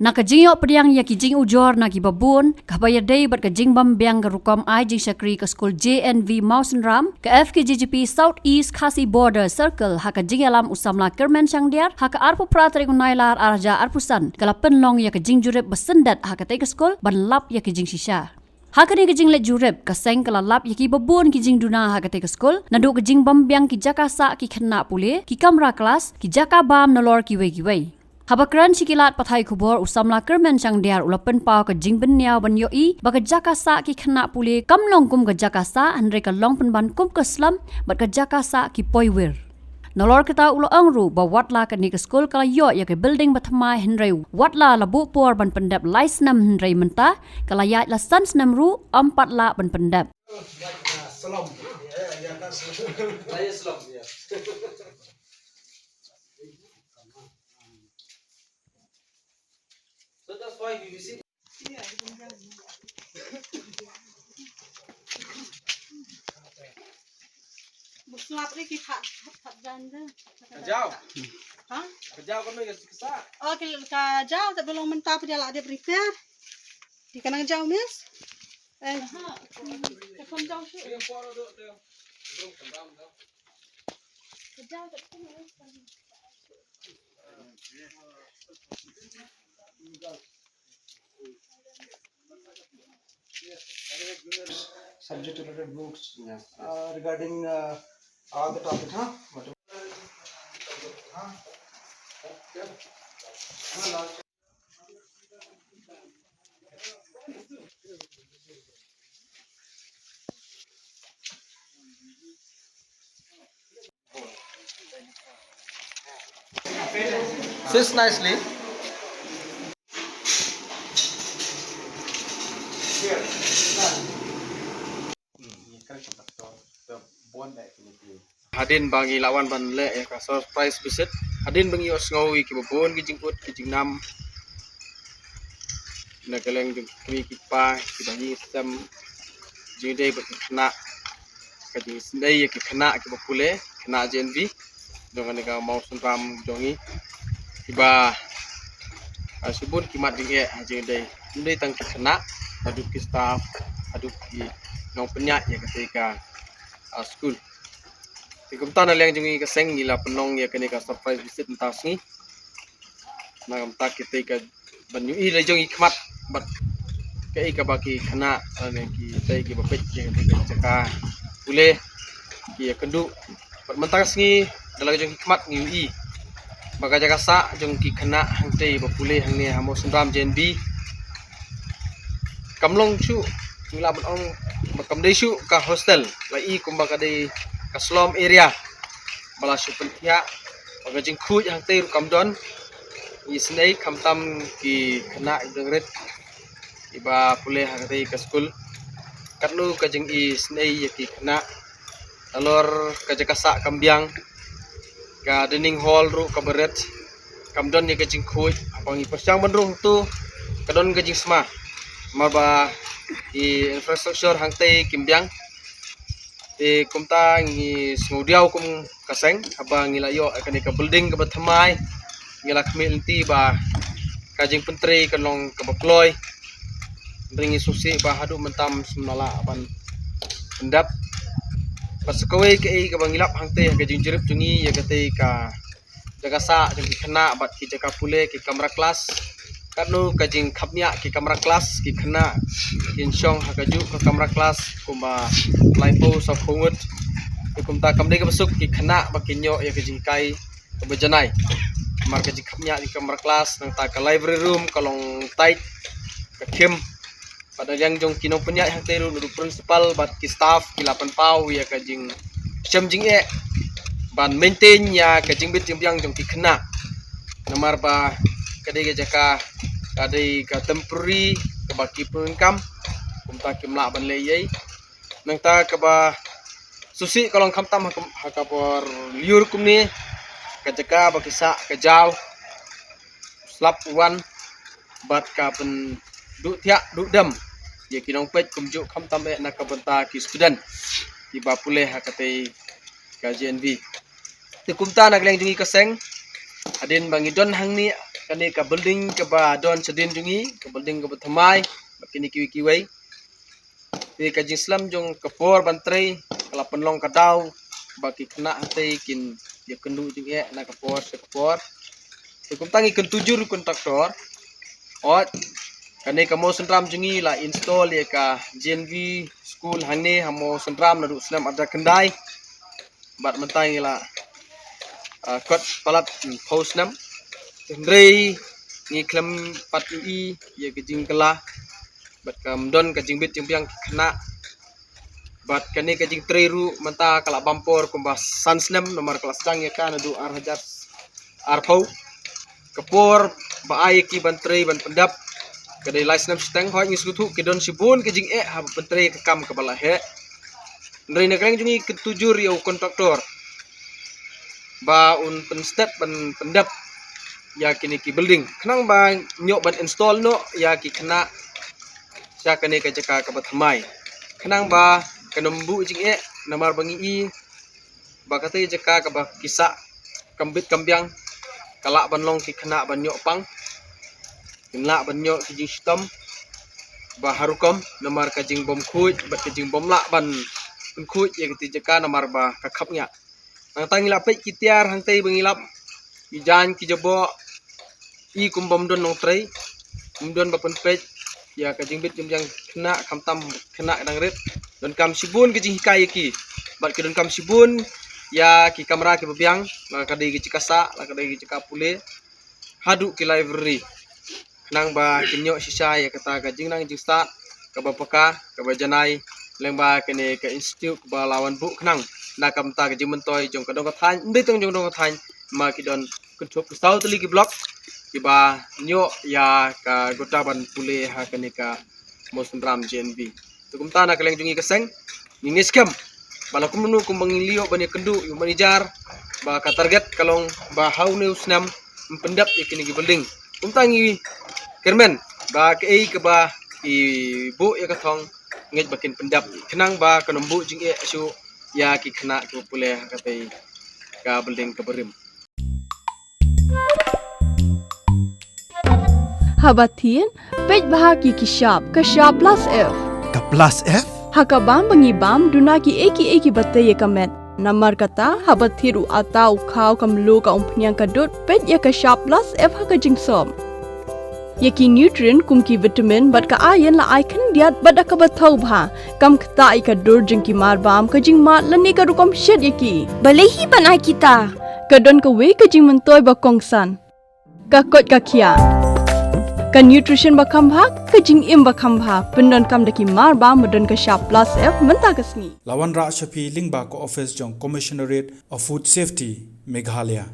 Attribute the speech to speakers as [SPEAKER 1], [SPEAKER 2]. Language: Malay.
[SPEAKER 1] Nakajinyo pediang ya kijing ujor na kibabun, kabaya day bat kajing bambiang garukom ay jing syakri ke skul JNV Mausenram, ke FKJGP South East Khasi Border Circle, haka jing alam usamla kermen syangdiar, haka arpu pratari unailar arja arpusan, kala penlong ya kajing jurib besendat haka tay ke skul, ban lap ya kajing shisha. Haka ni kajing let jurib, kaseng kala lap ya ki babun kijing duna haka tay ke skul, nadu kajing bambiang ki jakasa ki kena pule, ki kamra kelas, ki jaka bam nolor kiwe-kiwe. Habakran sikilat pathai kubor usamla kermen syangdiar ulapen pau ke jing benyau ban yoi baka jakasa ki kena pule kamlong kum ke jakasa andre ka long penban kum ke slam bat ke jakasa ki poiwir. Nolor kita ulo angru ba watla ke ni ke skul kala yo ya ke building bathamai henry watla labu por ban pendap lais nam henry menta kala ya la sans nam ru 4 la ban pendap.
[SPEAKER 2] Salam. Ya kan. Saya salam ya. So that's why we visit.
[SPEAKER 3] Buslap ni kita tak janda.
[SPEAKER 2] Kajau.
[SPEAKER 3] Hah?
[SPEAKER 2] Kajau kan ni kisah.
[SPEAKER 3] Oh, kita jauh tak belum mentah dia lah dia prepare. Di kanang jauh mis. Telepon jauh sih. Jauh tak
[SPEAKER 2] Subject related books regarding all the topics, huh? Sits nicely. Here. Hadin bangi lawan ban le ka surprise visit. Hadin bangi os ngawi ki babon ki jingkut ki jingnam. Na kaleng ki pa ki bangi sistem jingdei bat kena ka jing sendai ki kena ki bapule kena JNV dengan ka Mausenram jongi tiba asibun ki mat dinge jingdei ndai tang ki kena aduk ki staff aduk ki nong penyak ya ketika school. Tikumta na lang jungi kaseng gila penong ya kani ka surprise visit entas ni. Na kamta ketika banyu i la jungi khmat bat kai ka baki khana ane ki tai ki bapet ya ketika caka ule ki kendu bat mentas ni dalam jungi khmat ngi i. Baka jaga sa jung ki khana hang tai bapule hang ni Mausenram JNV. Kamlong chu ngila ban ong makam dei shu ka hostel la i kumba ka dei ka slum area bala shu pentia baga jing khuj hang tei kam don i snei kamtam ki khana idengret iba pule hang tei ka school katlu ka jing i snei ki khana alor ka jakasa kambiang ka dining hall ru ka beret kam don ni ka jing khuj abang i persyang benrung tu kadon ka jing sma marba di infrastruktur hang tei kimbiang te kumta ngi smudiau kum kaseng abang ngilayo akan ka building ka bathamai ngila kmilti ba kajing pentri kanong ka baploy ringi susi ba hadu mentam semnala ban pendap pasakawe ke ka bangilap hang tei ka jinjirip jungi ya ka tei ka jagasa jeng kena bat ki jaka pule ki kamera kelas kanu kajing khapnya ki kamera kelas ki khana kinsyong hakaju ka kamera kelas kuma laipo sa khungut kumta kamde ka besuk ki khana bakinyo ya kajing kai ka bajanai mar kajing khapnya ki kamera kelas nang ta ka library room kalong tight ka kim pada yang jong kinong penya hang teru nu principal bat ki staff ki lapan pau ya kajing chamjing e ban maintain ya kajing bit yang jong ki khana namar ba kadai jaka kadai ka temporary ka baki income kumta kimla ban leyai nang ta ka ba susi kalong khamtam hakapor liur kumni ka jaka bakisa ka jaw slap one bat ka pen du thia du dam ye kinong pet kumju khamtam e na ka banta ki student di bapule hakate ka JNV ti kumta nagleng jungi kaseng adin bangidon hang ni kani ka building ka ba don sedin jungi ka building ka batamai kini kiwi di ka jislam jong kapor bantrai kala penlong kadau baki kena hati kin dia kendu jung na kapor kum tangi ken tujur kontraktor ot kani ka mo senram jungi la install ya ka GNV school hangni hamo senram na du senam ada kendai bat mentai la kot palat post nam Hendrei ni klem 4 UI ya kejing kelah bat kam don kejing bit yang kena bat kani kejing treru menta kala bampor kumbas sansnem nomor kelas dang ya kan adu arhajar arpau kepor baai ki bantrei ban pendap kedai license stang hoi ngisutu kedon sibun kejing ha bantrei kekam kepala he Hendrei nagreng jungi ketujur ya kontraktor ba un penstat ban pendap ya kini ki building kenang ba nyok ban install no ya ki kena sya kani ka jaka ka bathamai kenang ba kanombu jing namar bangi i ba kata jaka ka ba kisa kambit kambyang kala ban long ki kena ban nyok pang kena ban nyok ki jing stom ba harukom namar ka jing bom khuj ba ka jing bom la ban khuj ya ki jaka namar ba ka khapnya ang tangila pe kitiar hang tei bangilap ijan ki jabo i kumbom don nong trei don bapen pe ya ka jingbit jum yang kena kamtam kena dang rit don kam sibun ki jing hikai ki bat ki don kam sibun ya ki kamera ki babyang la ka dei ki cikasa la ka dei ki cikapule hadu ki library nang ba kinyo sisa ya kata ka jing nang jing start ka bapaka ka bajanai leng ba kene ka institute ba lawan bu knang na kam ta ka jing mentoy jong ka dong ka than ndai tong jong dong ka than ma ki don kuntup ka sau tali ki block ki ba nyo ya ka gotaban pule ha kene ka mosndram GNB tukum ta na kaleng jungi ka seng ngis kam bala kum nu kum bangilio bani kendu yu manager ba ka target kalong ba hau ne usnam pendap ikini ki building umtangi kermen ba ke ei ke ba ibu ya ka thong ngej bakin pendap kenang ba kanombu jing asu ya ki kena ke pule ka tei ka building ka berim
[SPEAKER 4] Habatin pej bahagi kishap plus F
[SPEAKER 5] Ka plus F?
[SPEAKER 4] hakabam bangibam duna ki eki batte ye kamet namar kata habathiru atau khau kamlu ka umpnyang kadut pej ya kishap plus F haka jingsom yaki nutrient kum ki vitamin bat ka iron la icon diat bada ka bathau bha kam khta ka dur jing ki mar bam ka jing ma lani ka rukom shed yaki
[SPEAKER 6] Balehi banai kita.
[SPEAKER 4] kadon ka we ka jing mentoy ba kongsan ka kot ka kia ka nutrition ba khambha ka jing im ba khambha pendon kam daki mar ba modon ka sharp plus F menta ka sngi
[SPEAKER 5] Lawan Ra Shafi Lingba ko office jong Commissionerate of Food Safety Meghalaya